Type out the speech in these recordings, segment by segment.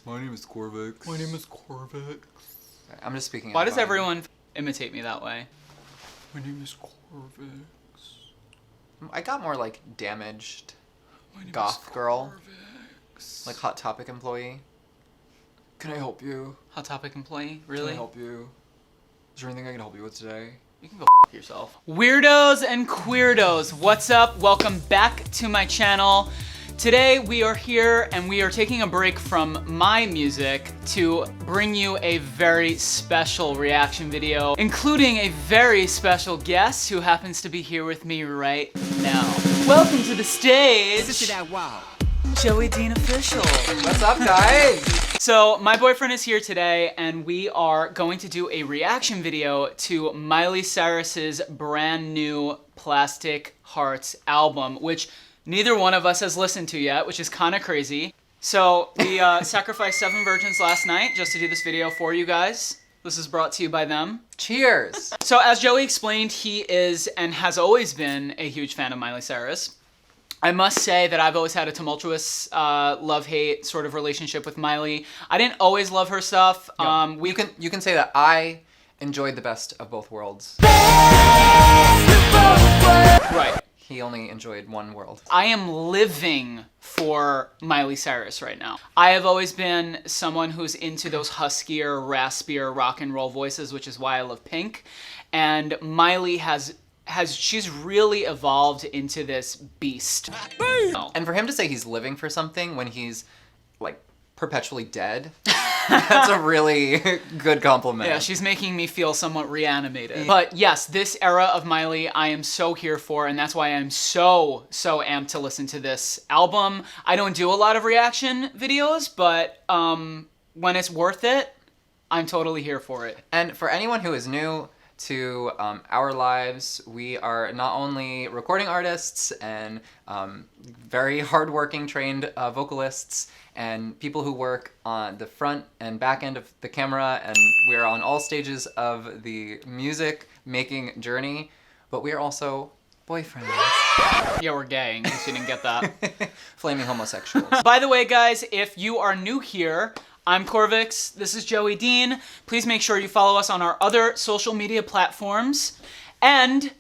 My name is Corvix. My name is Corvix. I'm just speaking. Why does everyone imitate me that way? My name is Corvix. I got more like damaged goth girl. Like Hot Topic employee. Can I help you? Hot Topic employee? Really? Can I help you? Is there anything I can help you with today? You can go f yourself. Weirdos and queerdos, what's up? Welcome back to my channel. Today we are here and we are taking a break from my music to bring you a very special reaction video, including a very special guest who happens to be here with me right now. Welcome to the stage, Joey Dean Official. What's up, guys? So my boyfriend is here today and we are going to do a reaction video to Miley Cyrus's brand new Plastic Hearts album, which neither one of us has listened to yet, which is kind of crazy. So we sacrificed 7 virgins last night just to do this video for you guys. This is brought to you by them. Cheers. So as Joey explained, he is and has always been a huge fan of Miley Cyrus. I must say that I've always had a tumultuous love-hate sort of relationship with Miley. I didn't always love her stuff. No, you can say that I enjoyed the best of both worlds. Right. He only enjoyed one world. I am living for Miley Cyrus right now. I have always been someone who's into those huskier, raspier rock and roll voices, which is why I love Pink. And Miley she's really evolved into this beast. And for him to say he's living for something when he's like perpetually dead, that's a really good compliment. Yeah, she's making me feel somewhat reanimated. But yes, this era of Miley I am so here for, and that's why I'm so amped to listen to this album. I don't do a lot of reaction videos, but when it's worth it, I'm totally here for it. And for anyone who is new to our lives, we are not only recording artists and very hardworking trained vocalists and people who work on the front and back end of the camera, and we are on all stages of the music making journey, but we are also boyfriends. Yeah, we're gay, in case you didn't get that. Flaming homosexuals. By the way, guys, if you are new here, I'm Corvix, this is Joey Dean. Please make sure you follow us on our other social media platforms. And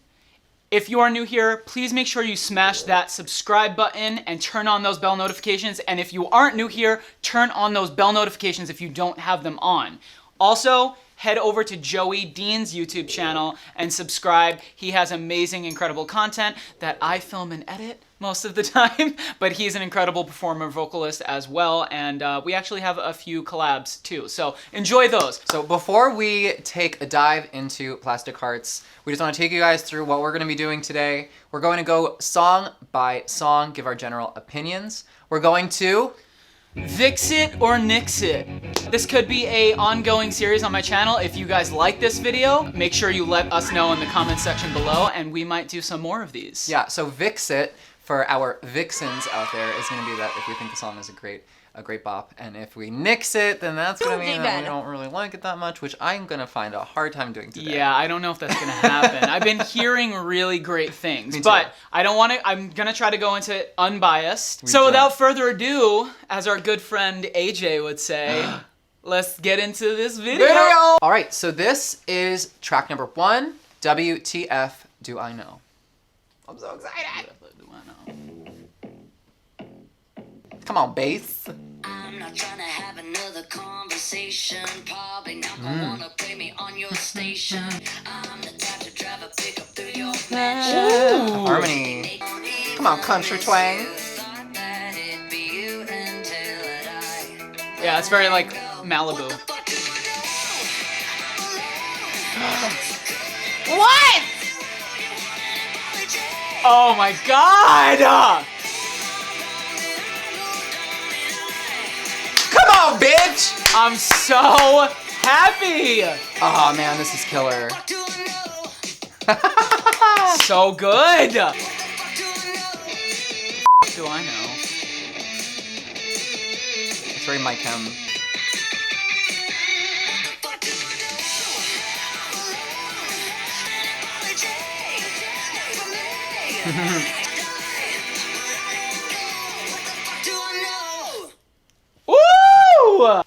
if you are new here, please make sure you smash that subscribe button and turn on those bell notifications. And if you aren't new here, turn on those bell notifications if you don't have them on. Also, head over to Joey Dean's YouTube channel and subscribe. He has amazing, incredible content that I film and edit most of the time, but he's an incredible performer, vocalist as well, and we actually have a few collabs too, so enjoy those. So before we take a dive into Plastic Hearts, we just want to take you guys through what we're going to be doing today. We're going to go song by song, give our general opinions. We're going to VYX IT or NYX IT. This could be an ongoing series on my channel. If you guys like this video, make sure you let us know in the comment section below, and we might do some more of these. Yeah, so VYX IT for our Vyxens out there is going to be that if we think the song is a great bop, and if we NYX it, then that's going to mean that we don't really like it that much, which I'm going to find a hard time doing today. Yeah, I don't know if that's going to happen. I've been hearing really great things, but I don't want to, I'm going to try to go into it unbiased. So without further ado, as our good friend AJ would say, let's get into this video. All right, so this is track number 1, WTF Do I Know. I'm so excited. Come on, bass. I'm not trying to have another conversation. Probably not gonna wanna play me on your station. I'm the type to drive a pickup through your mansion. Harmony. Come on, country twang. Yeah, it's very like Malibu. What? Oh my god! Come on, bitch! I'm so happy! Oh man, this is killer. So good! Do I know? It's very Mike Hem. Woo!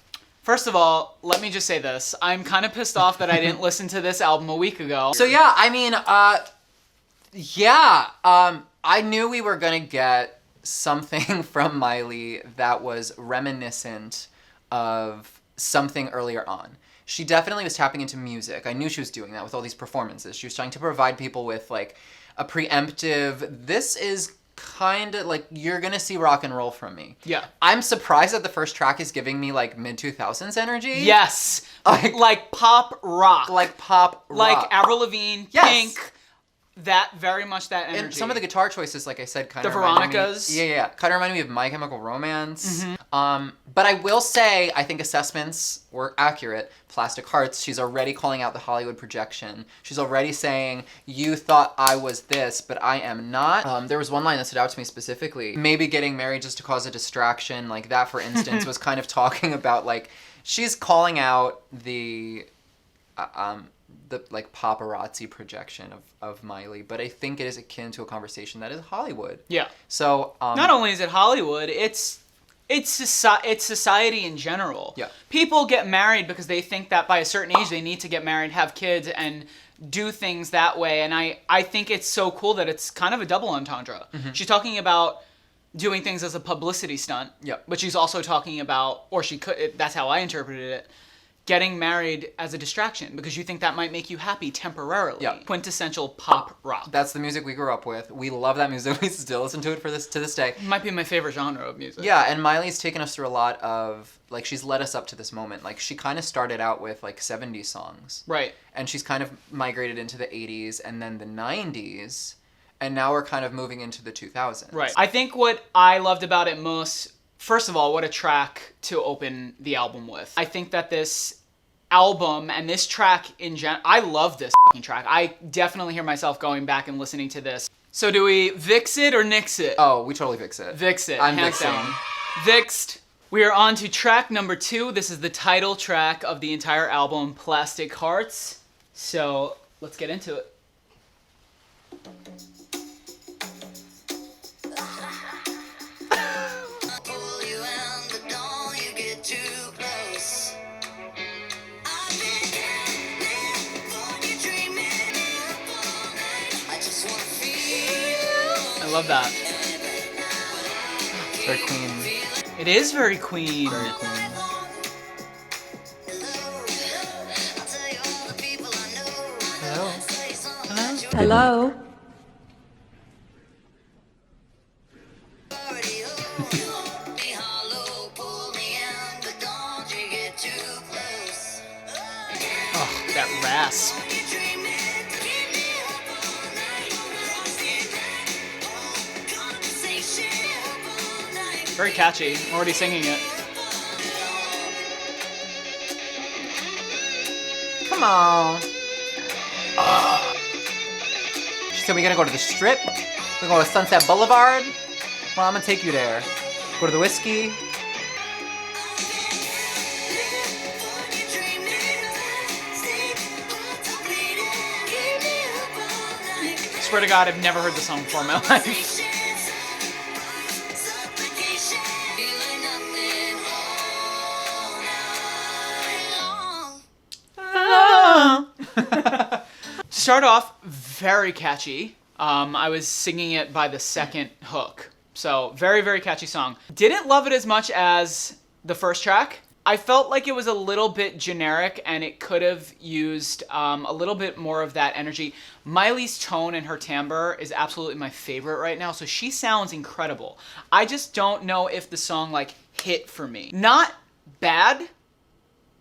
First of all, let me just say this. I'm kind of pissed off that I didn't listen to this album a week ago. So yeah, I mean, I knew we were gonna get something from Miley that was reminiscent of something earlier on. She definitely was tapping into music. I knew she was doing that with all these performances. She was trying to provide people with like a preemptive, this is kind of like, you're gonna see rock and roll from me. Yeah. I'm surprised that the first track is giving me like mid-2000s energy. Yes. Like pop rock. Like pop rock. Like Avril Lavigne, Yes. Pink. That, very much that energy. And some of the guitar choices, like I said, kind of The reminded Veronicas. me. Yeah. Kind of reminded me of My Chemical Romance. But I will say, I think assessments were accurate. Plastic Hearts, she's already calling out the Hollywood projection. She's already saying, you thought I was this, but I am not. There was one line that stood out to me specifically. Maybe getting married just to cause a distraction. Like that, for instance, was kind of talking about, like, she's calling out the like paparazzi projection of Miley, but I think it is akin to a conversation that is Hollywood. Yeah. So not only is it Hollywood, it's society in general. Yeah. People get married because they think that by a certain age they need to get married, have kids, and do things that way. And I think it's so cool that it's kind of a double entendre. She's talking about doing things as a publicity stunt. Yeah. But she's also talking about, or she could, that's how I interpreted it, getting married as a distraction because you think that might make you happy temporarily. Yeah. Quintessential pop rock. That's the music we grew up with. We love that music. We still listen to it to this day. It might be my favorite genre of music. Yeah, and Miley's taken us through a lot of, like, she's led us up to this moment. Like, she kind of started out with, like, 70s songs. Right. And she's kind of migrated into the 80s and then the 90s, and now we're kind of moving into the 2000s. Right. I think what I loved about it most, first of all, what a track to open the album with. I think that this album and this track in general, I love this fucking track. I definitely hear myself going back and listening to this. So do we VYX it or NYX it? Oh, we totally VYX it. VYX it, I'm hands VYXing. down. VYXed. We are on to track number 2. This is the title track of the entire album, Plastic Hearts. So let's get into it. Pull you and the dawn, you get too close. I've been dreaming, thought you dreaming up all night. I just wanna feel. I love that. It's very Queen. It is very Queen. Very Queen. I'll tell you all the people I know. Hello. Say something that you Hello? already own. Be hollow, pull me and but don't you get too close. Oh, that rasp. You dreaming, keep me up all night. Conversation up all night. Very catchy. I'm already singing it. Come on. She said we gotta go to the Strip. We're going to Sunset Boulevard. Well, I'm gonna take you there. Go to the Whiskey. Swear to God, I've never heard the song before in my life. Start off very catchy. I was singing it by the second hook. So very, very catchy song. Didn't love it as much as the first track. I felt like it was a little bit generic and it could have used a little bit more of that energy. Miley's tone and her timbre is absolutely my favorite right now. So she sounds incredible. I just don't know if the song like hit for me. Not bad,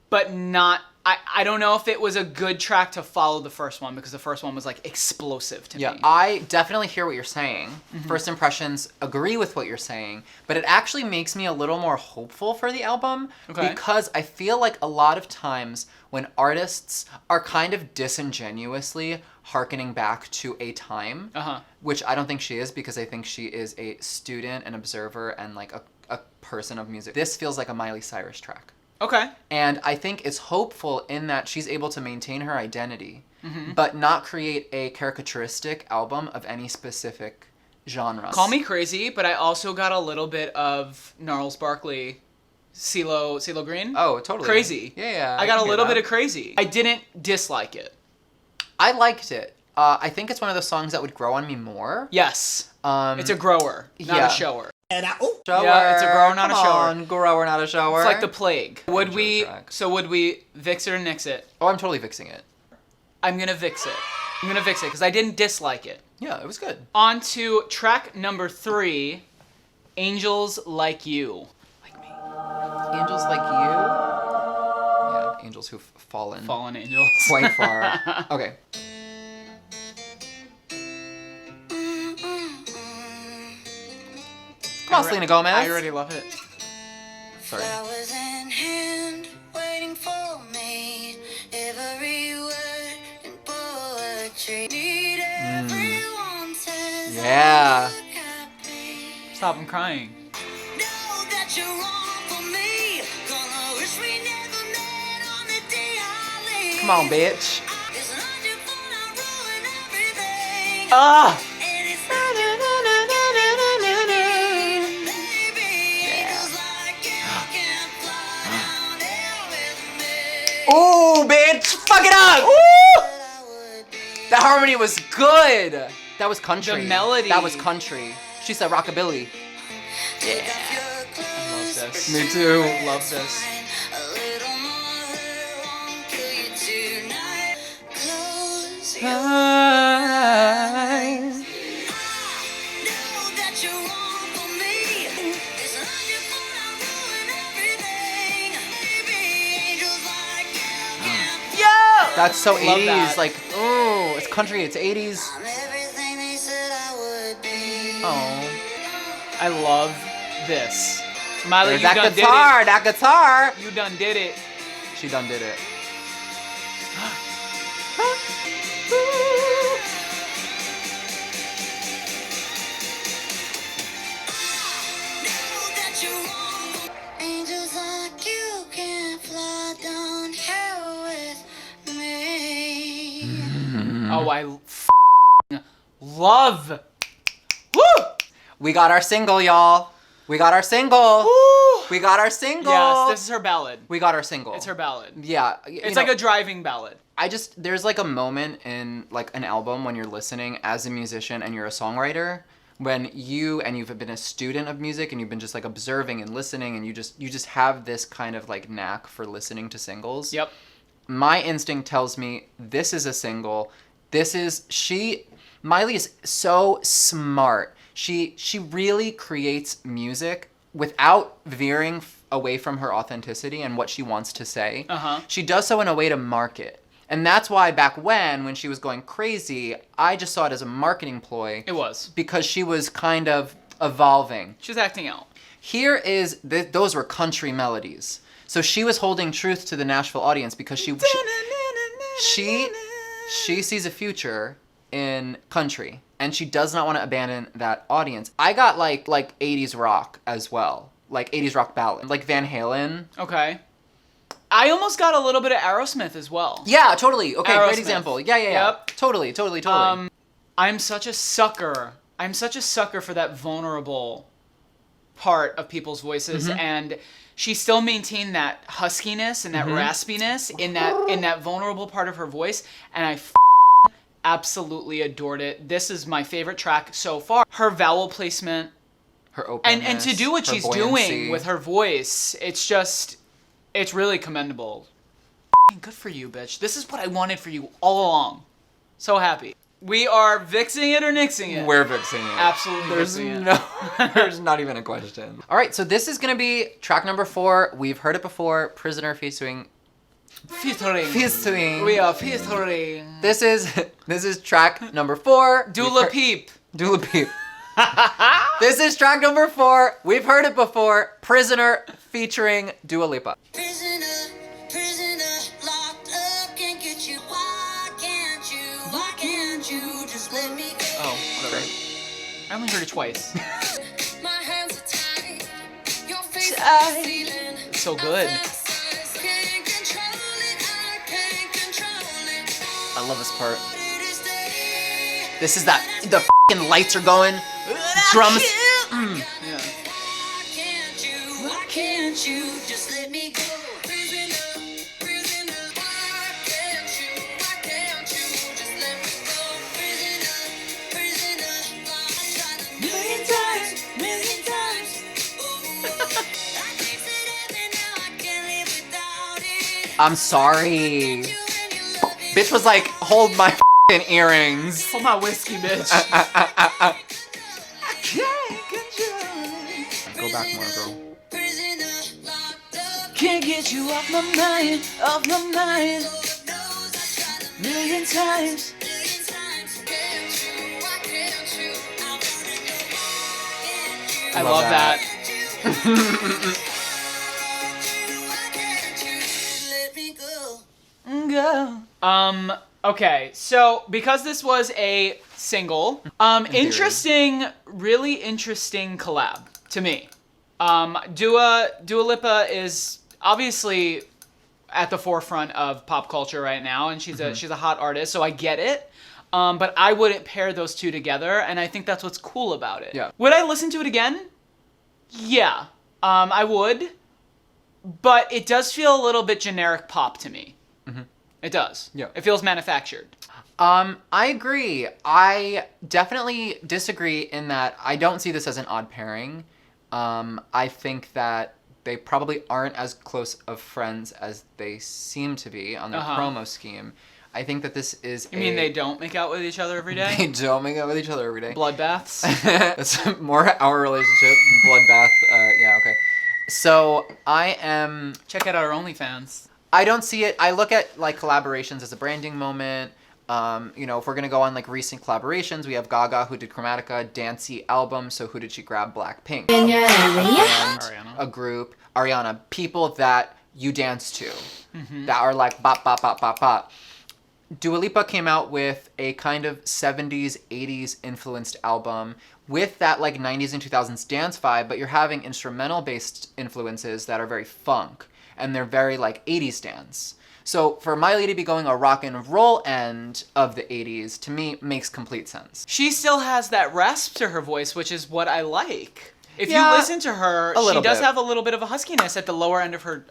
but not, I don't know if it was a good track to follow the first one because the first one was like explosive to me. I definitely hear what you're saying. First impressions agree with what you're saying, but it actually makes me a little more hopeful for the album because I feel like a lot of times when artists are kind of disingenuously hearkening back to a time, which I don't think she is because I think she is a student, an observer, and like a person of music. This feels like a Miley Cyrus track. Okay. And I think it's hopeful in that she's able to maintain her identity, but not create a caricaturistic album of any specific genre. Call me crazy, but I also got a little bit of Gnarls Barkley CeeLo Green. Oh, totally. Crazy. Yeah. I got a can hear little that. bit of Crazy. I didn't dislike it. I liked it. I think it's one of those songs that would grow on me more. Yes. Um, It's a grower, not yeah. a shower. Shower. Yeah, it's a grower, not a Come shower. on, grower, not a shower. It's like the plague. Would Intro we? track. So would we VYX it or NYX it? Oh, I'm totally fixing it. I'm gonna VYX it. I'm gonna VYX it because I didn't dislike it. Yeah, it was good. On to track number 3, Angels Like You. Like me. Angels like you. Yeah, angels who've fallen. Fallen angels. Quite far. Okay. Come on, Selena Gomez. I already love it. Sorry. Flowers in hand, waiting for me. Every word in poetry. Need everyone says Yeah. look at me. Stop, I'm crying. Know that you're wrong for me. Gonna wish we never met on the day I leave. Come on, bitch. It's not your fault I ruined everything. Ah! And it's not your baby. Angels like you can fly down here with me. Ooh, bitch! Fuck it up! Ooh! I would be. That harmony was good. That was country. The melody. That was country. She said rockabilly. Take off your clothes, this. Me too. Love this. a little more hurt won't kill you tonight. Close your eyes. Know that you're wrong for me. It's not your fault I ruined everything. Baby, angels like you can Yo! That's so 80s. that. Like, ooh, it's country. It's 80s. I'm everything they said I would be. Oh. I love this. Miley, There's you that done guitar. That guitar. did it. You done did it. She done did it. Know that you're wrong. Angels like you can fly down here with me. Oh, I f***ing love. Woo! We got our single, y'all. We got our single. Woo! We got our single. Yes, this is her ballad. We got our single. It's her ballad. Yeah. It's like a driving ballad. there's like a moment in like an album when you're listening as a musician and you're a songwriter when you've been a student of music and you've been just like observing and listening and you just have this kind of like knack for listening to singles. Yep. My instinct tells me this is a single. Miley is so smart. She really creates music without veering away from her authenticity and what she wants to say. Uh-huh. She does so in a way to market. And that's why back when she was going crazy, I just saw it as a marketing ploy. It was. Because she was kind of evolving. She was acting out. Here is, those were country melodies. So she was holding truth to the Nashville audience because she sees a future in country. And she does not want to abandon that audience. I got like 80s rock as well. Like 80s rock ballad. Like Van Halen. Okay. I almost got a little bit of Aerosmith as well. Yeah, totally. Okay, Aerosmith. great example. Yeah. Yep. Totally. I'm such a sucker. I'm such a sucker for that vulnerable part of people's voices, and she still maintained that huskiness and that raspiness in that vulnerable part of her voice, and I absolutely adored it. This is my favorite track so far. Her vowel placement, Her openness, and to do what her she's buoyancy. doing with her voice, it's really commendable. Good for you, bitch. This is what I wanted for you all along. So happy. We are VYXing it or NYXing it. We're VYXing it. Absolutely There's VYXing it. there's not even a question. All right, so this is gonna be track number 4. We've heard it before. Prisoner featuring. Featuring. We are featuring. This is track number 4. Dula Peep. Dula Peep. This is track number 4. We've heard it before. Prisoner featuring Dua Lipa. Prisoner, locked up, can't get you. Why can't you just let me go? Oh, whatever. I only heard it twice. My hands are tied, your face is Tied. the ceiling. It's so good. Can't control it, I can't control it. I love this part. To this day, This is that the f***ing lights are going. Drums. Yeah. why can't can't you just let me go? Prisoner, prisoner, why can't you just let me go? Prisoner, prisoner, million times, million times. Ooh, I taste it every now, I can't live without it. I'm sorry. Bitch was like, hold my earrings. Hold my whiskey, bitch. Go back more, girl. Can't get you off my mind, million times. I love that. Go. Okay, so because this was a single, interesting, really interesting collab to me. Dua Lipa is obviously at the forefront of pop culture right now, and she's a hot artist, so I get it. But I wouldn't pair those two together, and I think that's what's cool about it. Yeah. Would I listen to it again? Yeah, I would. But it does feel a little bit generic pop to me. It does. Yeah. It feels manufactured. I agree. I definitely disagree in that I don't see this as an odd pairing. I think that they probably aren't as close of friends as they seem to be on their promo scheme. I think that this is You mean they don't make out with each other every day? They don't make out with each other every day. Bloodbaths? That's more our relationship. Bloodbath. Yeah, okay. So I am... Check out our OnlyFans. I don't see it. I look at like collaborations as a branding moment. You know, if we're gonna go on like recent collaborations, we have Gaga who did Chromatica, Dancy album. So who did she grab? Blackpink. And Ariana. a group, Ariana, people that you dance to, that are like bop bop bop bop bop. Dua Lipa came out with a kind of 70s, 80s influenced album with that like 90s and 2000s dance vibe, but you're having instrumental based influences that are very funk. And they're very like 80s dance. So for Miley to be going a rock and roll end of the 80s, to me, makes complete sense. She still has that rasp to her voice, which is what I like. If Yeah, you listen to her, she does bit. have a little bit of a huskiness at the lower end of her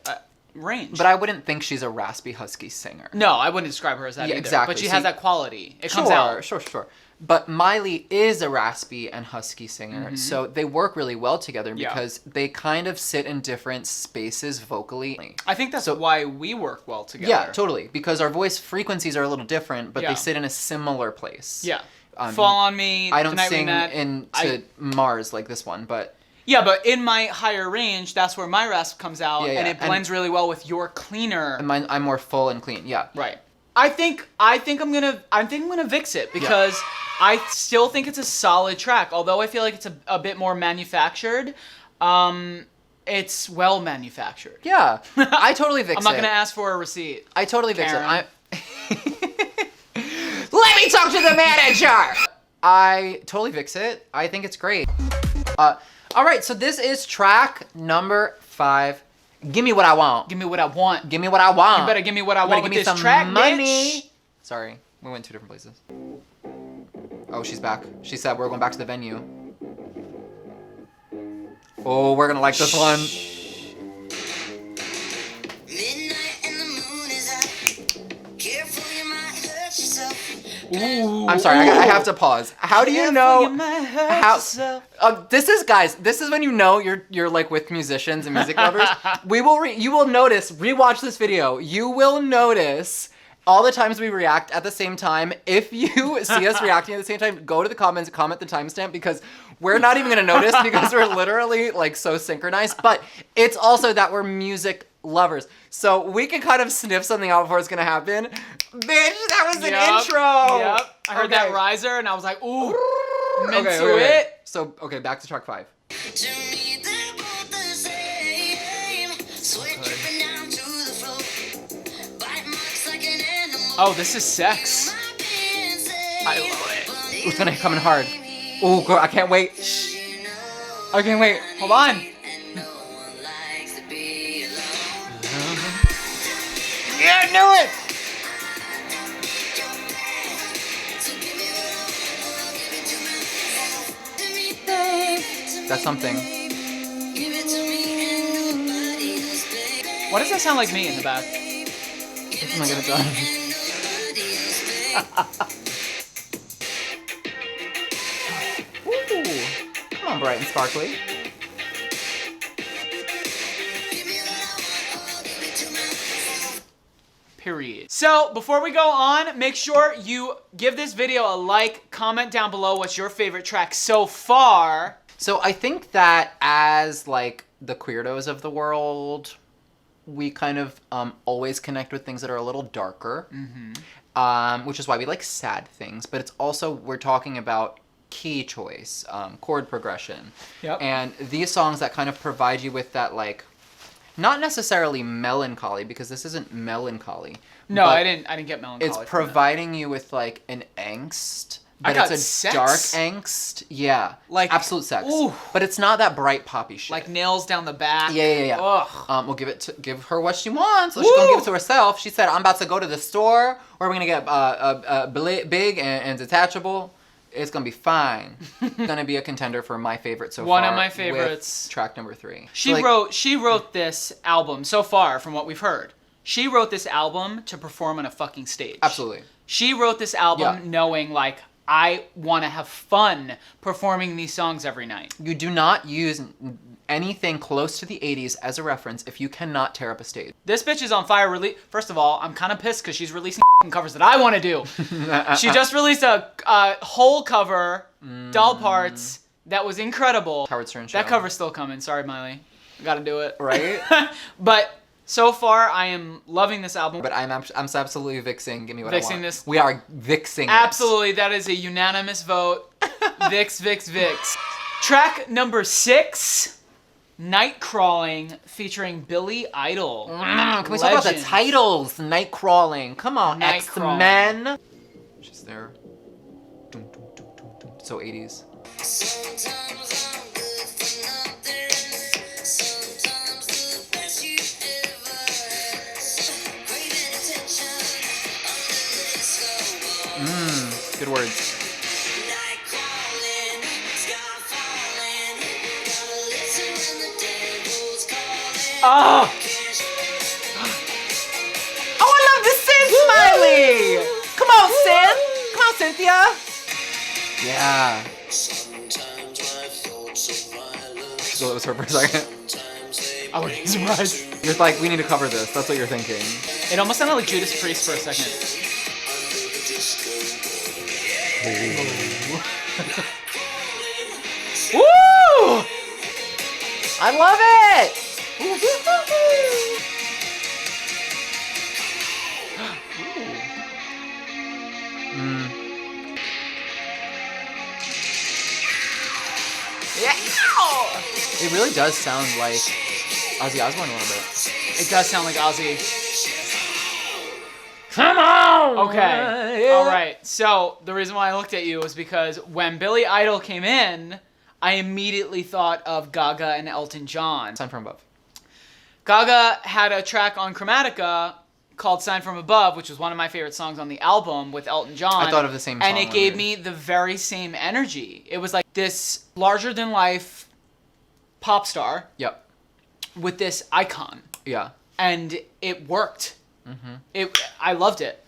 range. But I wouldn't think she's a raspy, husky singer. No, I wouldn't describe her as that Yeah, either. exactly. But she So has that quality. It comes Sure, out. sure. But Miley is a raspy and husky singer, so they work really well together because they kind of sit in different spaces vocally. I think that's why we work well together. Yeah, totally. Because our voice frequencies are a little different, but Yeah. they sit in a similar place. Yeah. Fall on Me. I don't The Night We sing Met. into Mars like this one, but... Yeah, but in my higher range, that's where my rasp comes out, Yeah, and it blends really well with your cleaner. I'm more full and clean, yeah. Right. I think I'm gonna VYX it because I still think it's a solid track. Although I feel like it's a bit more manufactured, it's well manufactured. Yeah, I totally VYX it. I'm not gonna ask for a receipt. I totally VYX Karen. it. Let me talk to the manager! I totally VYX it. I think it's great. All right, so this is track number 5. Give me what I want. Give me what I want. Give me what I want. You better give me what I You better want give with me this some track, money. bitch. Sorry, we went 2 different places. Oh, she's back. She said we're going back to the venue. Oh, we're gonna like this one. Midnight and the moon is out. Careful, you might hurt yourself. Ooh. I'm sorry, I have to pause. How do you know? You might hurt How? yourself. This is when you know you're like with musicians and music lovers. You will notice. Rewatch this video. You will notice all the times we react at the same time. If you see us reacting at the same time, go to the comments, comment the timestamp because we're not even gonna notice because we're literally like so synchronized. But it's also that we're music lovers, so we can kind of sniff something out before it's gonna happen. Bitch, that was an intro. Yep. I heard that riser and I was like, ooh, I'm into Okay. it. So back to track 5. To me, they're both the same. Sweat dripping down to the floor. Bite marks like an animal. Oh, this is sex. My pants say, I love it. It's gonna come in hard. Oh, girl, I can't wait. you know, I can't wait. Hold on. and no one likes to be alone. Yeah, I knew it. So give me what I want, give it to me, babe. That's something. Give it to me and Why does that sound like me in the back? Oh my god, Ooh, come on, bright and sparkly. Period. So before we go on, make sure you give this video a like, comment down below what's your favorite track so far. So I think that as like the queerdos of the world, we kind of always connect with things that are a little darker, which is why we like sad things. But it's also, we're talking about key choice, chord progression. Yep. And these songs that kind of provide you with that, like, not necessarily melancholy, because this isn't melancholy. No, but I didn't get melancholy. it's from providing you with like an angst. But got it's a sex. dark angst. Yeah. Like, absolute sex. ooh. But it's not that bright poppy shit. that. Like nails down the back. Yeah. Ugh. We'll give her what she wants. So she's gonna give it to herself. She said, "I'm about to go to the store. We're gonna get big and detachable. It's gonna be fine." Gonna be a contender for my favorite so far. One of my favorites. With track number 3. She wrote this album so far from what we've heard. She wrote this album to perform on a fucking stage. Absolutely. She wrote this album Yeah. knowing like I want to have fun performing these songs every night. You do not use anything close to the 80s as a reference if you cannot tear up a stage. This bitch is on fire. First of all, I'm kind of pissed because she's releasing covers that I want to do. She just released a whole cover, Doll Parts, that was incredible. Howard Stern show. That cover's still coming. Sorry, Miley. I gotta do it. Right? But so far, I am loving this album. But I'm absolutely vixing. Give me what I Vixing want. this. We are vixing. Absolutely, that is a unanimous vote. Vix. Track number 6, Night Crawling, featuring Billy Idol. Can we talk about the Legend. titles? Night Crawling. Come on, Night X-Men. She's there. Dum, dum, dum, dum, dum. So 80s. Sometimes I'm good for nothing. Sometimes the best you ever had. Craving attention under the slow. Good words. Night crawling, sky falling. Gotta listen when the devil's calling. Oh! Oh, I love the synth, Miley! Come on, synth! Come on, Cynthia! Yeah. Sometimes my thoughts are violent. So that was her for a second. Sometimes they I wouldn't be surprised. You're like, we need to cover this. That's what you're thinking. It almost sounded like Judas Priest for a second. under the disco. Woo! I love it! Yeah. It really does sound like Ozzy Osbourne a little bit. It does sound like Ozzy. Come on! Okay. All right. So the reason why I looked at you was because when Billy Idol came in, I immediately thought of Gaga and Elton John. Sign from above. Gaga had a track on Chromatica called Sign From Above, which was one of my favorite songs on the album with Elton John. I thought of the same And song it gave when me the very same energy. It was like this larger-than-life pop star Yep. with this icon. Yeah. And it worked. I loved it.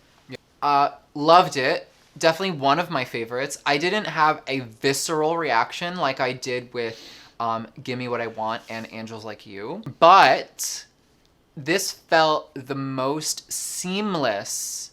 Loved it. Definitely one of my favorites. I didn't have a visceral reaction like I did with Gimme What I Want and Angels Like You. But this felt the most seamless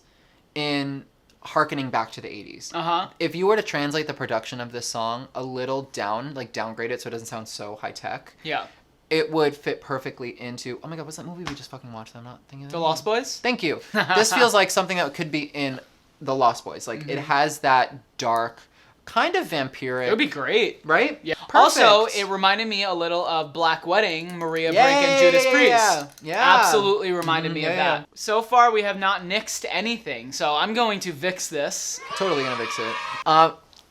in harkening back to the 80s. Uh-huh. If you were to translate the production of this song a little down, like downgrade it so it doesn't sound so high tech, Yeah. it would fit perfectly into, oh my god, what's that movie we just fucking watched? I'm not thinking of The it. Lost Boys? Thank you. This feels like something that could be in The Lost Boys. Like, it has that dark, kind of vampiric. It would be great. Right? Yeah. Perfect. Also, it reminded me a little of Black Wedding, Maria Brink and Judas Priest. Yeah. Absolutely reminded me of yeah, that. So far, we have not nixed anything, so I'm going to VYX this. Totally gonna fix it.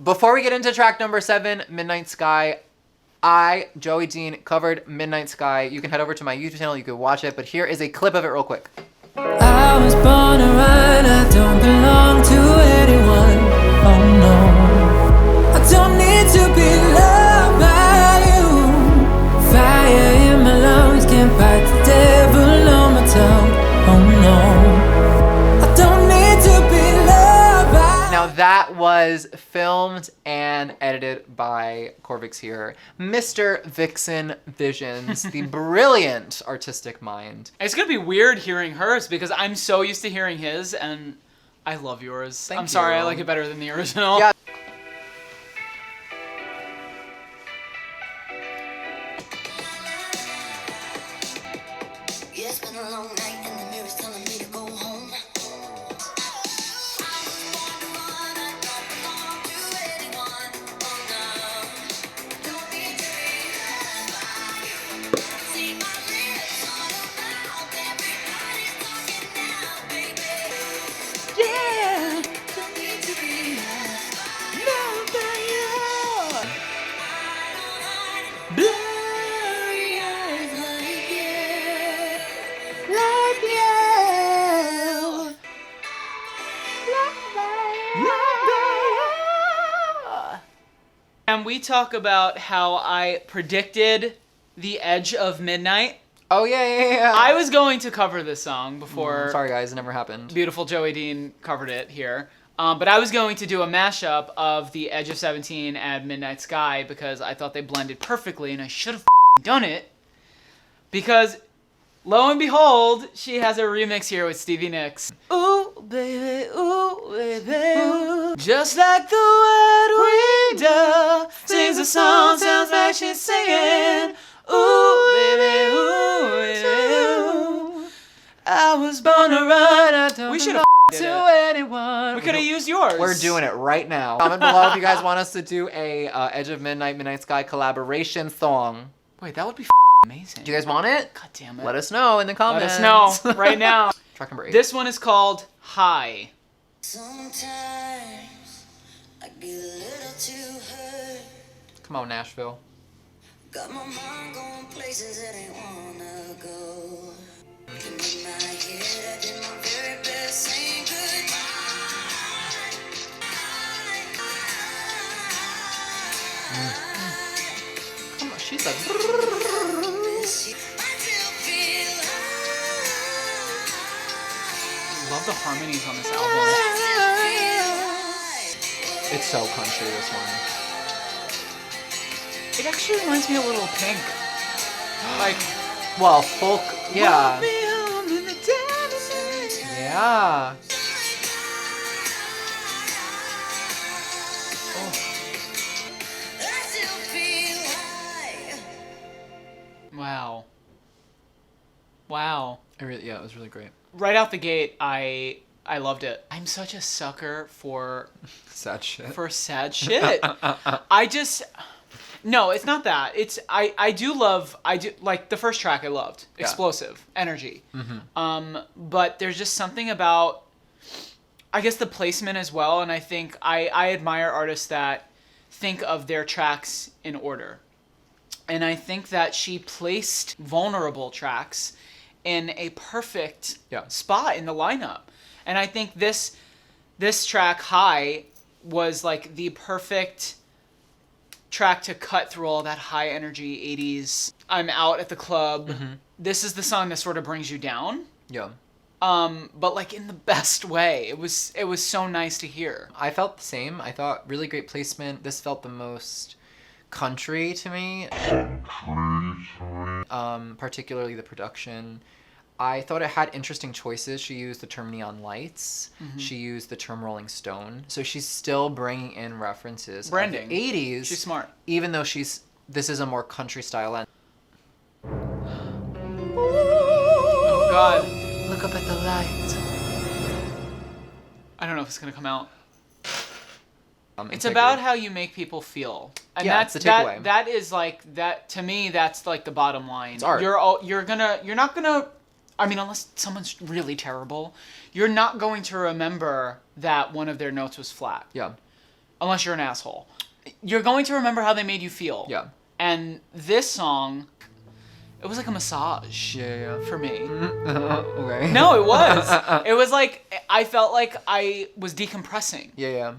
Before we get into track number 7, Midnight Sky, Joey Dean, covered Midnight Sky. You can head over to my YouTube channel, you can watch it, but here is a clip of it real quick. I was born to run, I don't belong to anyone. Oh no, I don't need to be loved by you. Fire in my lungs, can't fight the devil on my That was filmed and edited by Corvix here, Mr. Vixen Visions, the brilliant artistic mind. It's gonna be weird hearing hers because I'm so used to hearing his, and I love yours. Thank I'm sorry, you. I like it better than the original. Yeah. Yeah, it's been a long night and the mirror's telling me to go home. And we talk about how I predicted The Edge of Midnight. Oh, yeah. I was going to cover this song before Sorry, guys, it never happened. beautiful Joey Dean covered it here. But I was going to do a mashup of The Edge of 17 and Midnight Sky because I thought they blended perfectly, and I should have done it. Because, lo and behold, she has a remix here with Stevie Nicks. Ooh, baby, ooh. Just like the wet wind sings a song, sounds like she's singing. Ooh, baby, ooh. I was born to run. I don't We should have did to it. anyone. We could have used yours. We're doing it right now. Comment below if you guys want us to do a Edge of Midnight, Midnight Sky collaboration song. Wait, that would be amazing. Do you guys want it? God damn it. Let us know in the Let comments. us know right now. Track number 8. This one is called High. Sometimes I get a little too hurt. Come on, Nashville. Got my mind going places that ain't wanna go. And in my head, I did my very best saying goodbye. Come on, she's like. Miss you. I still feel high. Love the harmonies on this album. I still feel high. It's so country, this one. It actually reminds me a little Pink. Like, Well, folk, yeah. Walk me home in the darkness. Yeah. I still feel high. Wow. Wow. Yeah, it was really great. Right out the gate, I loved it. I'm such a sucker for Sad shit. sad shit. I just no, it's not that. It's I do like the first track I loved. Yeah. Explosive energy. But there's just something about I guess the placement as well, and I think I admire artists that think of their tracks in order. And I think that she placed vulnerable tracks in a perfect spot in the lineup. And I think this track, High, was like the perfect track to cut through all that high energy 80s. I'm out at the club. This is the song that sort of brings you down. Yeah. But like in the best way. It was so nice to hear. I felt the same. I thought really great placement. This felt the most country to me. Particularly the production. I thought it had interesting choices. She used the term neon lights. She used the term Rolling Stone. So she's still bringing in references Branding. of the 80s. She's smart. Even though this is a more country style. And Oh God. look up at the light. I don't know if it's gonna come out. It's Integrity. about how you make people feel, and Yeah, that's it's the takeaway. that is like that to me. That's like the bottom line. It's art. You're not gonna. I mean, unless someone's really terrible, you're not going to remember that one of their notes was flat. Yeah. Unless you're an asshole, you're going to remember how they made you feel. Yeah. And this song, it was like a massage. Yeah. For me. Okay. No, it was. It was like I felt like I was decompressing. Yeah.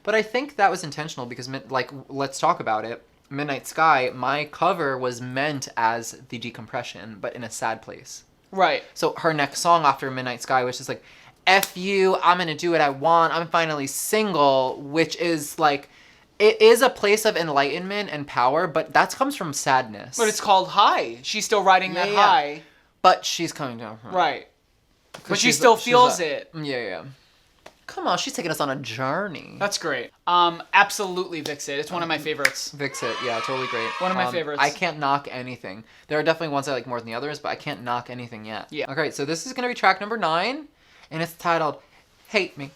But I think that was intentional because, like, let's talk about it. Midnight Sky, my cover was meant as the decompression, but in a sad place. Right. So her next song after Midnight Sky was just like F you, I'm gonna do what I want, I'm finally single, which is like, it is a place of enlightenment and power, but that comes from sadness. But it's called high. She's still riding that Yeah. high. But she's coming down from it. Right. But she she's still a- she's feels a- it. Yeah. Come on, she's taking us on a journey. That's great. Absolutely VYX IT. It's one of my favorites. VYX IT, yeah, totally great. One of my favorites. I can't knock anything. There are definitely ones I like more than the others, but I can't knock anything yet. Yeah. Okay, so this is gonna be track number 9, and it's titled "Hate Me."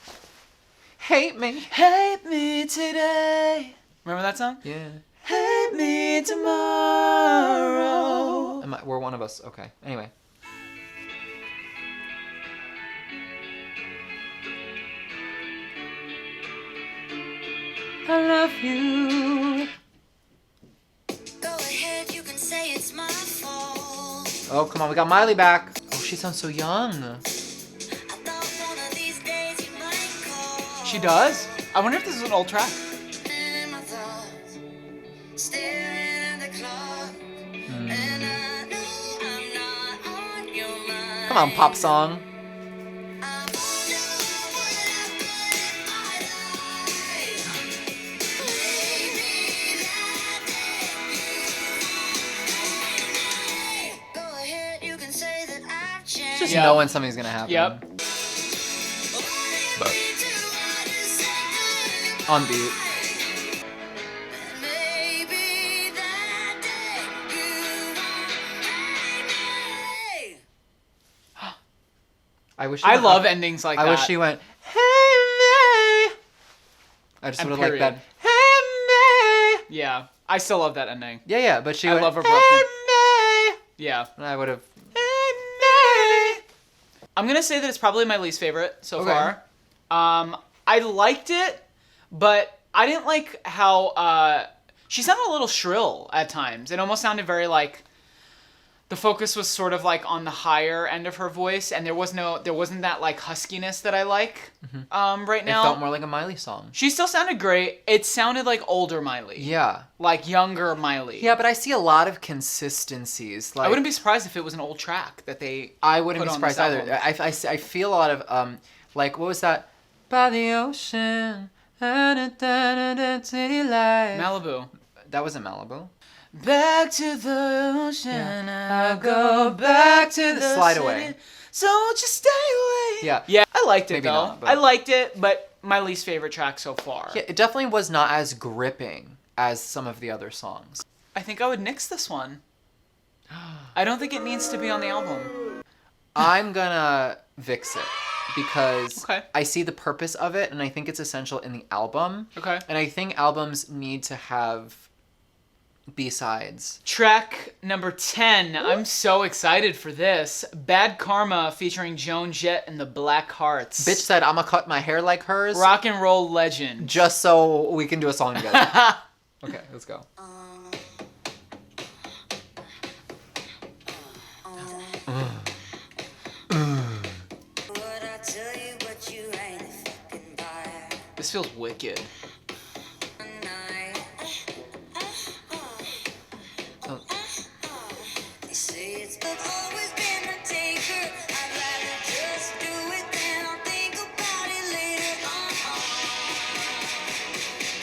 Hate me. Hate me today. Remember that song? Yeah. Hate me tomorrow. We're one of us. Okay. Anyway. I love you. Go ahead, you can say it's my fault. Oh, come on, we got Miley back. Oh, she sounds so young. I thought one of these days you might call. She does? I wonder if this is an old track. In my thoughts, staring at the clock, and I know I'm not on your mind. Come on, pop song. I wonder what happened in my life. Maybe that day you go ahead, you can say that I've changed. Just Yeah. knowing something's gonna happen. Yep. But on beat. Maybe that day you won't hate me. I wish. I love endings like I that. wish she went, "Hey me." I just And would have liked that. period. Hey me. Yeah. I still love that ending. Yeah, but she I went, love her "Hey broken." me." Yeah. And I would have. I'm gonna say that it's probably my least favorite so Okay. far. I liked it, but I didn't like how she sounded a little shrill at times. It almost sounded very like the focus was sort of like on the higher end of her voice, and there wasn't that like huskiness that I like right It now. felt more like a Miley song. She still sounded great. It sounded like older Miley. Yeah. Like younger Miley. Yeah, but I see a lot of consistencies. Like I wouldn't be surprised if it was an old track that they I wouldn't put be on this surprised either. album. I feel a lot of like, what was that? By the ocean, city life. Malibu. That wasn't Malibu. Back to the ocean, I go back to the Slide city, Away. So won't you stay away? Yeah. Yeah, I liked it Maybe though. not, but- I liked it, but my least favorite track so far. Yeah, it definitely was not as gripping as some of the other songs. I think I would nix this one. I don't think it needs to be on the album. I'm gonna VYX it because Okay. I see the purpose of it, and I think it's essential in the album. Okay. And I think albums need to have B-sides. Track number 10. I'm so excited for this. Bad Karma featuring Joan Jett and the Black Hearts. Bitch said, "I'ma cut my hair like hers, Rock and roll legend. just so we can do a song together." Okay, let's go. What I tell you, but you ain't a fucking buyer. This feels wicked. So, They say it's always been a taker. I'd rather just do it than I'll think about it later on.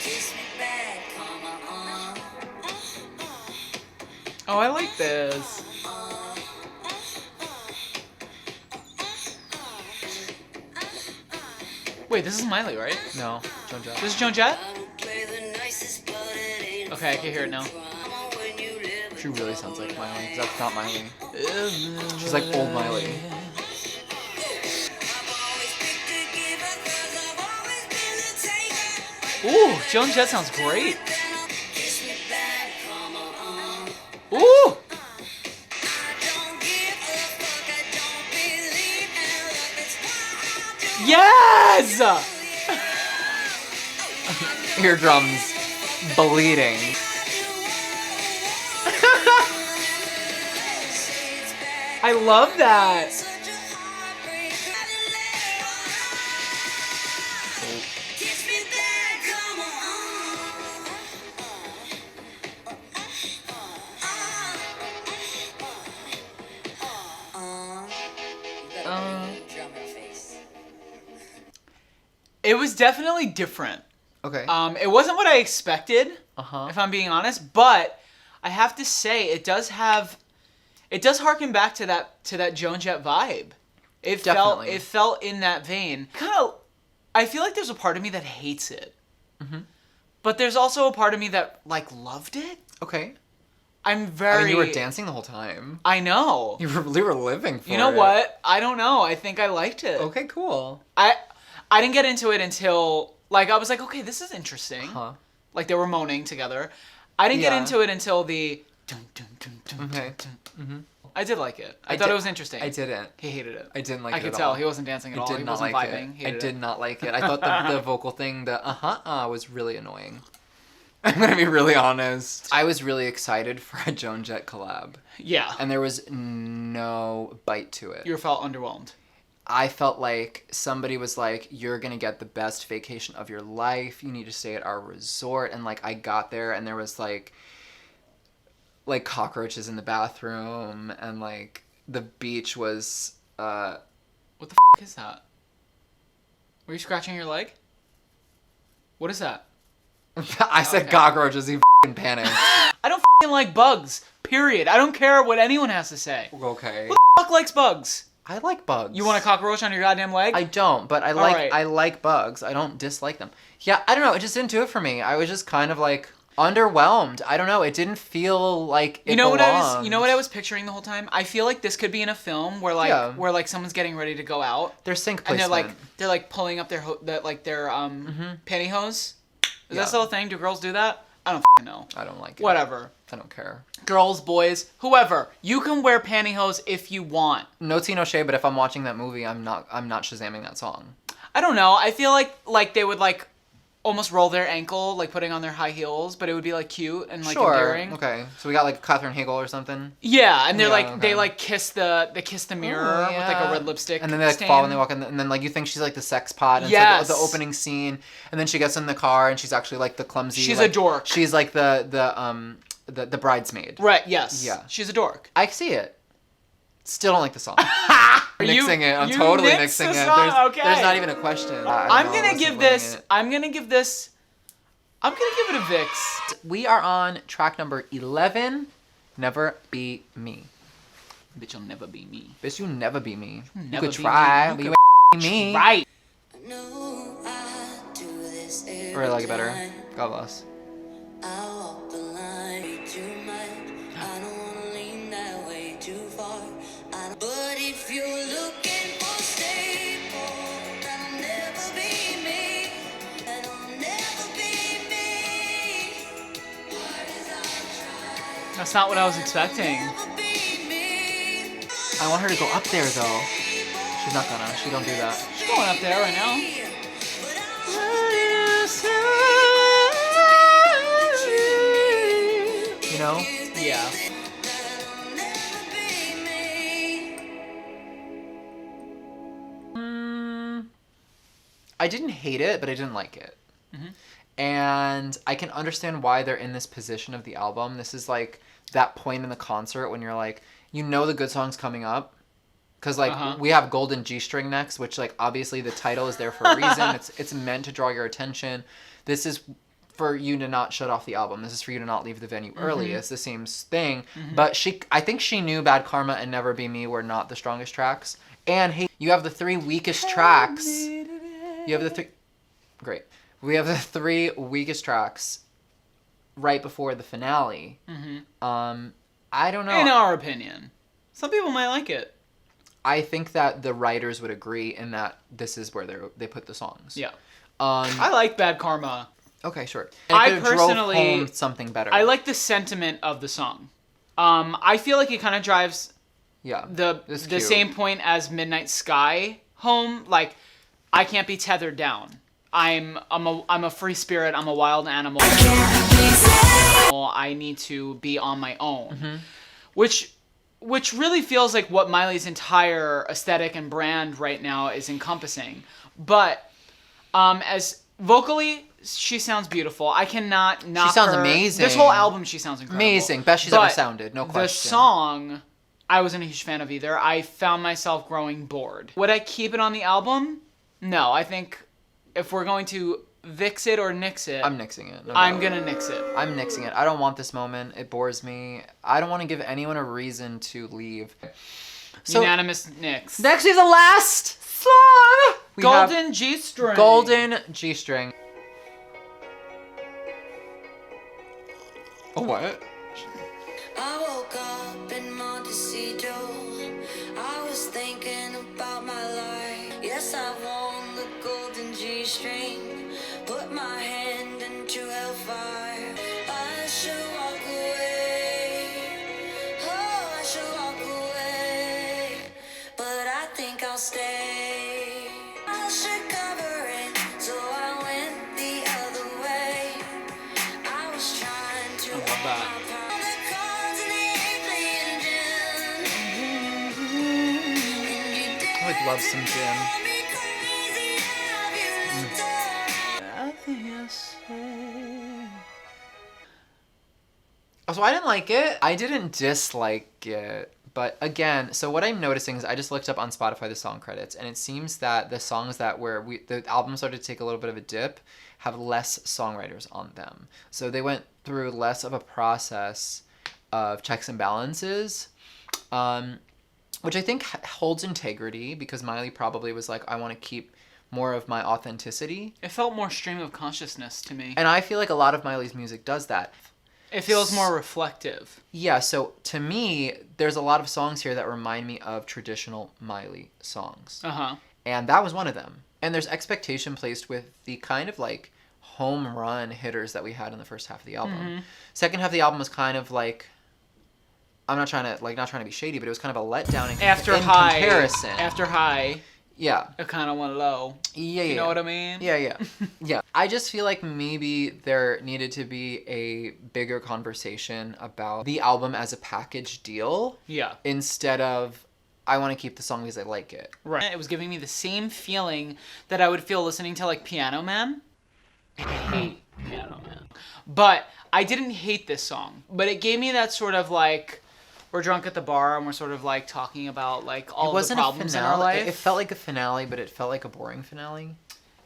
Kiss me back, come on. Oh, I like this. Wait, this is Miley, right? no, Joan Jett. This is Joan Jett? I don't play the nicest, but it ain't Okay, I can hear it now. drama when you live She really sounds like Miley. 'Cause that's not Miley. She's like old Miley. I've always picked to give up 'cause I've always been a taker. Ooh, Joan Jett sounds great. Kiss me back, come on. Ooh! I don't give a fuck, I don't believe in love. It's why I do Yes! Eardrums bleeding. I love that. such a heartbreaker. Kiss me back, come on. Drummer face. It was definitely different. Okay. It wasn't what I expected, Uh-huh. if I'm being honest, but I have to say it does harken back to that Joan Jett vibe. Definitely. It felt in that vein. I feel like there's a part of me that hates it. But there's also a part of me that like loved it. Okay. I mean, you were dancing the whole time. I know. You were living for it. You know what? I don't know. I think I liked it. Okay, cool. I didn't get into it until like I was like, okay, this is interesting. Huh. Like they were moaning together. I didn't get Yeah. into it until the dun, dun, dun, dun, Okay. dun, dun. I did like it. I thought it was interesting. I didn't. He hated it. I didn't like it I could at tell all. he wasn't dancing at all. I did He not wasn't like vibing. it. He I hated did it. not like it. I thought the vocal thing, the was really annoying. I'm gonna be really honest. I was really excited for a Joan Jett collab, Yeah. and there was no bite to it. You felt underwhelmed. I felt like somebody was like, "You're gonna get the best vacation of your life. You need to stay at our resort." And like, I got there, and there was like cockroaches in the bathroom, and like the beach was. What the is that? Were you scratching your leg? What is that? I said Okay. cockroaches. You panicked. I don't like bugs. Period. I don't care what anyone has to say. Okay. Who the fuck likes bugs? I like bugs. You want a cockroach on your goddamn leg? I don't, but I right. like bugs. I don't dislike them. Yeah, I don't know. It just didn't do it for me. I was just kind of like underwhelmed. I don't know. It didn't feel like it You know what belonged. I was picturing the whole time? I feel like this could be in a film where like someone's getting ready to go out Their sink and placement. they're like pulling up their pantyhose. Is that still a thing? Do girls do that? I don't know. I don't like it. Whatever. I don't care. Girls, boys, whoever. You can wear pantyhose if you want. No tea, no shade. But if I'm watching that movie, I'm not Shazamming that song. I don't know. I feel like they would like almost roll their ankle, like putting on their high heels, but it would be like cute and like Sure. endearing. Okay. So we got like Katherine Hagel or something. Yeah, and they're Yeah, like okay. they like kiss the mirror with like a red lipstick. And then they like stain. fall when they walk in, and then like you think she's like the sex pot. And Yes. it's like the opening scene, and then she gets in the car, and she's actually like the clumsy. She's like, a dork. She's like the bridesmaid. Right, yes. Yeah. She's a dork. I see it. Still don't like the song. You- Mixing it. I'm you totally nixed mixing the it. song, okay. There's not even a question. I'm gonna give it a VYX. We are on track number 11. Never Be Me. Bitch, you'll never be me. Bitch, you never be me. You never could be try, me. but You you ain't me. Right. No, I do this every I really like it better. time. God bless. I walk the line too much. I don't wanna lean that way too far. But if you're looking for stable, that'll never be me. That'll never be me. Hard as I try, That's not what I was expecting. never be me. I want her to go up there, though. She's not gonna. She don't do that. She's going up there right now. You know? Yeah. That'll never be me. I didn't hate it, but I didn't like it. And I can understand why they're in this position of the album. This is like that point in the concert when you're like, you know the good song's coming up. Because like we have Golden G-String next, which like obviously the title is there for a reason. It's meant to draw your attention. This is for you to not shut off the album. This is for you to not leave the venue early. It's the same thing. But I think she knew Bad Karma and Never Be Me were not the strongest tracks. And hey, you have the three weakest tracks. You have the three. Great. We have the three weakest tracks right before the finale. I don't know. In our opinion. Some people might like it. I think that the writers would agree in that this is where they put the songs. Yeah. Um. I like Bad Karma. Okay, sure. I it could've drove personally- home something better. I like the sentiment of the song. I feel like it kind of drives Yeah. the It's cute. same point as Midnight Sky home. Like, I can't be tethered down. I'm a free spirit. I'm a wild animal. I need to be on my own, which really feels like what Miley's entire aesthetic and brand right now is encompassing. But as vocally, she sounds beautiful. I cannot knock her. She sounds amazing. This whole album, she sounds incredible. Amazing. Best she's ever But sounded. No question. The song, I wasn't a huge fan of either. I found myself growing bored. Would I keep it on the album? No, I think if we're going to VYX it or NYX it, I'm nixing it. No I'm doubt. gonna NYX it. I'm nixing it. I don't want this moment. It bores me. I don't want to give anyone a reason to leave. So Unanimous NYX. next is the last song. We have Golden G-string. Golden G-string. Oh, what? I woke up in Montecito. I was thinking about my life. Yes, I won the golden G-string. Put my hand into hellfire. I should walk away. Oh, I should walk away. But I think I'll stay. I should cover it, so I went the other way. I was trying to I love that. I would love some gin. So I didn't like it. I didn't dislike it. But again, so what I'm noticing is I just looked up on Spotify the song credits, and it seems that the songs that the album started to take a little bit of a dip have less songwriters on them. So they went through less of a process of checks and balances, which I think holds integrity, because Miley probably was like, I want to keep more of my authenticity. It felt more stream of consciousness to me. And I feel like a lot of Miley's music does that. It feels more reflective. Yeah, so to me, there's a lot of songs here that remind me of traditional Miley songs. Uh-huh. And that was one of them. And there's expectation placed with the kind of like home run hitters that we had in the first half of the album. Mm-hmm. Second half of the album was kind of like, I'm not trying to be shady, but it was kind of a letdown in comparison. After high, Yeah. it kind of went low. Yeah, You yeah. know what I mean? Yeah. Yeah. I just feel like maybe there needed to be a bigger conversation about the album as a package deal Yeah. instead of, I want to keep the song because I like it. Right. It was giving me the same feeling that I would feel listening to like Piano Man. I hate Piano Man. But I didn't hate this song. But it gave me that sort of like, we're drunk at the bar and we're sort of like talking about like all of the problems in our life. It felt like a finale, but it felt like a boring finale.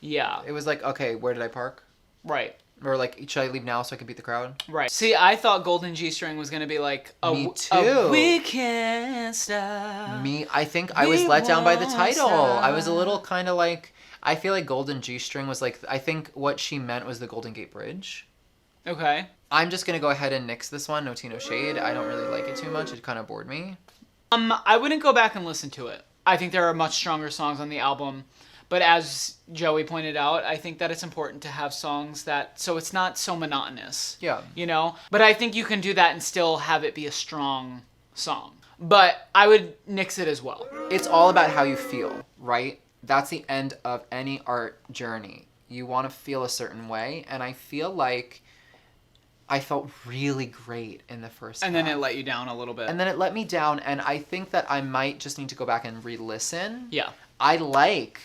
Yeah. It was like, okay, where did I park? Right. Or like, should I leave now so I can beat the crowd? Right. See, I thought Golden G-string was gonna be like Me a too. we can't stop. I think I was let down by the won't title. I was a stop. little kind of like, I feel like Golden G-string was like, I think what she meant was the Golden Gate Bridge. Okay. I'm just gonna go ahead and nix this one. No tea, no shade. I don't really like it too much. It kind of bored me. I wouldn't go back and listen to it. I think there are much stronger songs on the album. But as Joey pointed out, I think that it's important to have songs so it's not so monotonous. Yeah. You know? But I think you can do that and still have it be a strong song. But I would nix it as well. It's all about how you feel, right? That's the end of any art journey. You want to feel a certain way, and I feel like I felt really great in the first And then half. it let you down a little bit. And then it let me down, and I think that I might just need to go back and re-listen. Yeah. I like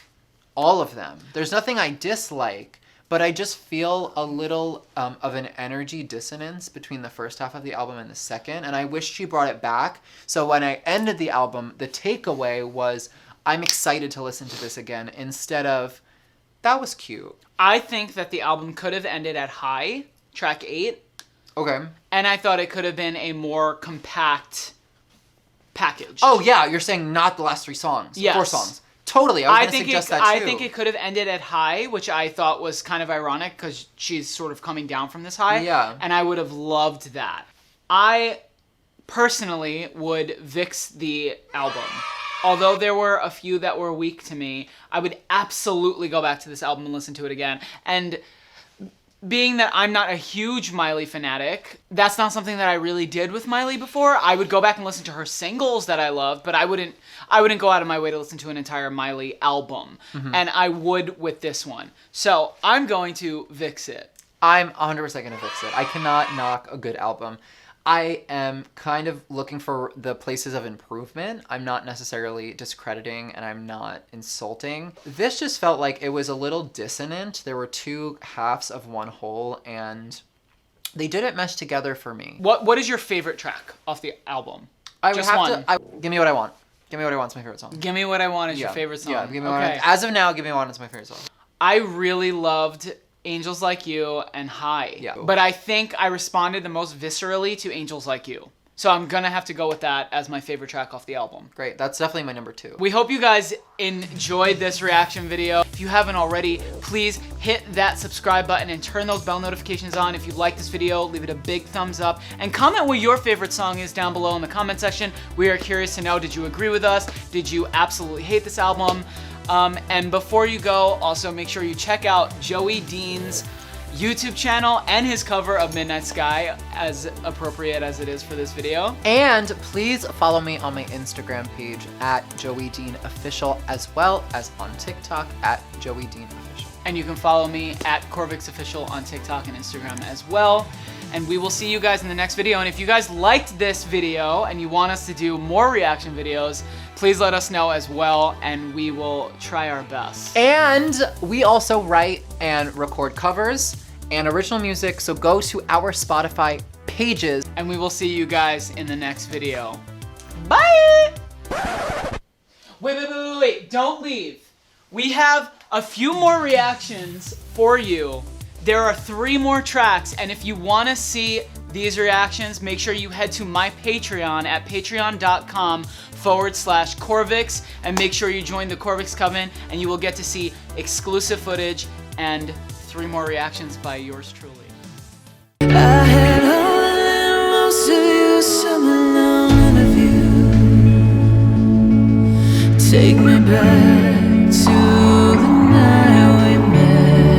all of them. There's nothing I dislike, but I just feel a little of an energy dissonance between the first half of the album and the second, and I wish she brought it back. So when I ended the album, the takeaway was, I'm excited to listen to this again, instead of, that was cute. I think that the album could have ended at High, track 8. Okay. And I thought it could have been a more compact package. Oh yeah, you're saying not the last 3 songs. Yes. 4 songs. Totally, I was going to suggest that too. I think it could have ended at High, which I thought was kind of ironic because she's sort of coming down from this high. Yeah. And I would have loved that. I personally would VYX the album. Although there were a few that were weak to me, I would absolutely go back to this album and listen to it again. And being that I'm not a huge Miley fanatic, that's not something that I really did with Miley before. I would go back and listen to her singles that I loved, but I wouldn't go out of my way to listen to an entire Miley album. Mm-hmm. And I would with this one. So I'm going to VYX it. I'm 100% going to fix it. I cannot knock a good album. I am kind of looking for the places of improvement. I'm not necessarily discrediting, and I'm not insulting. This just felt like it was a little dissonant. There were 2 halves of one whole, and they didn't mesh together for me. What is your favorite track off the album? I would Just have one. to. Give Me What I Want. Give Me What I Want is my favorite song. Give Me What I Want is your favorite song. Yeah, Give Me What I Okay. Want. As of now, Give Me What I Want is my favorite song. I really loved Angels Like You and High. Yeah. But I think I responded the most viscerally to Angels Like You. So I'm gonna have to go with that as my favorite track off the album. Great, that's definitely my number 2. We hope you guys enjoyed this reaction video. If you haven't already, please hit that subscribe button and turn those bell notifications on. If you like this video, leave it a big thumbs up and comment what your favorite song is down below in the comment section. We are curious to know, did you agree with us? Did you absolutely hate this album? And before you go, also make sure you check out Joey Dean's YouTube channel and his cover of Midnight Sky, as appropriate as it is for this video. And please follow me on my Instagram page at Joey Dean Official, as well as on TikTok at Joey Dean Official. And you can follow me at VYX Official on TikTok and Instagram as well. And we will see you guys in the next video. And if you guys liked this video and you want us to do more reaction videos, please let us know as well, and we will try our best. And we also write and record covers and original music, so go to our Spotify pages. And we will see you guys in the next video. Bye! Wait, don't leave. We have a few more reactions for you. There are 3 more tracks, and if you want to see these reactions, make sure you head to my Patreon at patreon.com/Corvix, and make sure you join the Corvix Coven, and you will get to see exclusive footage and 3 more reactions by yours truly. I had all and most of you, some alone of you. Take me back to the night we met.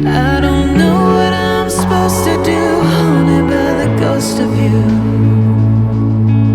I don't know what I'm supposed to do, haunted by the ghost of you.